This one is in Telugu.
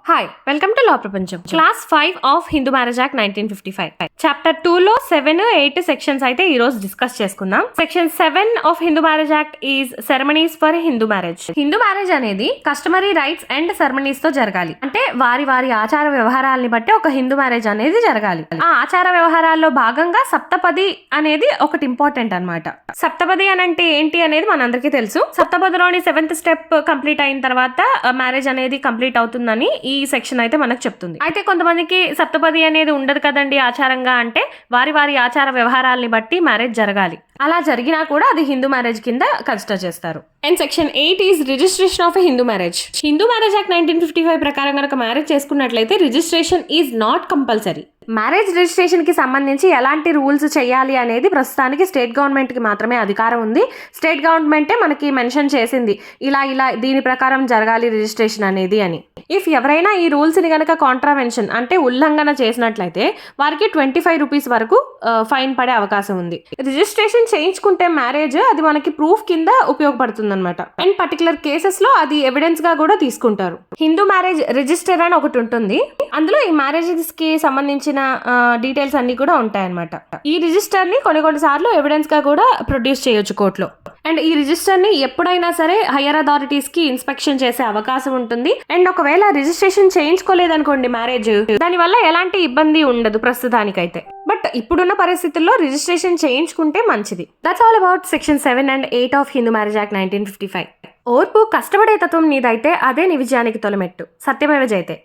హాయ్ వెల్కమ్ టు లా ప్రపంచం. Class 5 of Hindu marriage act 1955 chapter 2 లో 7, 8 సెక్షన్స్ అయితే ఈ రోజు డిస్కస్ చేసుకుందాం. Section 7 of Hindu marriage act is ceremonies for Hindu marriage. Hindu marriage అనేది కస్టమరీ రైట్స్ అండ్ సెరమనీస్ తో జరగాలి. అంటే వారి వారి ఆచార వ్యవహారాలని బట్టి ఒక హిందూ మ్యారేజ్ అనేది జరగాలి. ఆ ఆచార వ్యవహారాల్లో భాగంగా సప్తపది అనేది ఒకటి ఇంపార్టెంట్ అన్నమాట. సప్తపది అని అంటే ఏంటి అనేది మనందరికీ తెలుసు. సప్తపదిలోని 7th స్టెప్ కంప్లీట్ అయిన తర్వాత మ్యారేజ్ అనేది కంప్లీట్ అవుతుందని ఈ సెక్షన్ అయితే మనకు చెప్తుంది. అయితే కొంతమందికి సప్తపది అనేది ఉండదు కదండి ఆచారంగా, అంటే వారి వారి ఆచార వ్యవహారాలని బట్టి మ్యారేజ్ జరగాలి. అలా జరిగినా కూడా అది హిందూ మ్యారేజ్ కింద కన్సిడర్ చేస్తారు. And section 8 is registration of Hindu marriage. Hindu marriage act 1955 ప్రకారం కనుక మ్యారేజ్ చేసుకున్నట్లయితే registration is not compulsory. Marriage registration కి సంబంధించి ఎలాంటి రూల్స్ చేయాలి అనేది ప్రస్తుతానికి స్టేట్ గవర్నమెంట్ కి మాత్రమే అధికారం ఉంది. స్టేట్ గవర్నమెంటే మనకి మెన్షన్ చేసింది ఇలా దీని ప్రకారం జరగాలి రిజిస్ట్రేషన్ అనేది అని. ఇఫ్ ఎవరైనా ఈ రూల్స్ ని కనుక కాంట్రావెన్షన్ అంటే ఉల్లంఘన చేసినట్లయితే వారికి 25 రూపీస్ వరకు ఫైన్ పడే అవకాశం ఉంది. రిజిస్ట్రేషన్ చేయించుకుంటే మ్యారేజ్ అది మనకి ప్రూఫ్ కింద ఉపయోగపడుతుంది అనమాట. అండ్ పర్టికులర్ కేసెస్ లో అది ఎవిడెన్స్ గా కూడా తీసుకుంటారు. హిందూ మ్యారేజ్ రిజిస్టర్ అని ఒకటి ఉంటుంది. అందులో ఈ మ్యారేజెస్ కి సంబంధించిన డీటెయిల్స్ అన్ని కూడా ఉంటాయన్నమాట. ఈ రిజిస్టర్ ని కొన్ని సార్లు ఎవిడెన్స్ గా కూడా ప్రొడ్యూస్ చేయొచ్చు కోర్టులో. అండ్ ఈ రిజిస్టర్ ని ఎప్పుడైనా సరే హైయర్ అథారిటీస్ కి ఇన్స్పెక్షన్ చేసే అవకాశం ఉంటుంది. అండ్ ఒకవేళ రిజిస్ట్రేషన్ చేయించుకోలేదనుకోండి మ్యారేజ్, దాని వల్ల ఎలాంటి ఇబ్బంది ఉండదు ప్రస్తుతానికైతే. బట్ ఇప్పుడున్న పరిస్థితుల్లో రిజిస్ట్రేషన్ చేయించుకుంటే మంచిది. That's all about section 7 and 8 of Hindu marriage act 1955. ఓర్పు కష్టపడే తత్వం నీదైతే అదే నీ విజయానికి తొలమెట్టు. సత్యమేవ జయతే.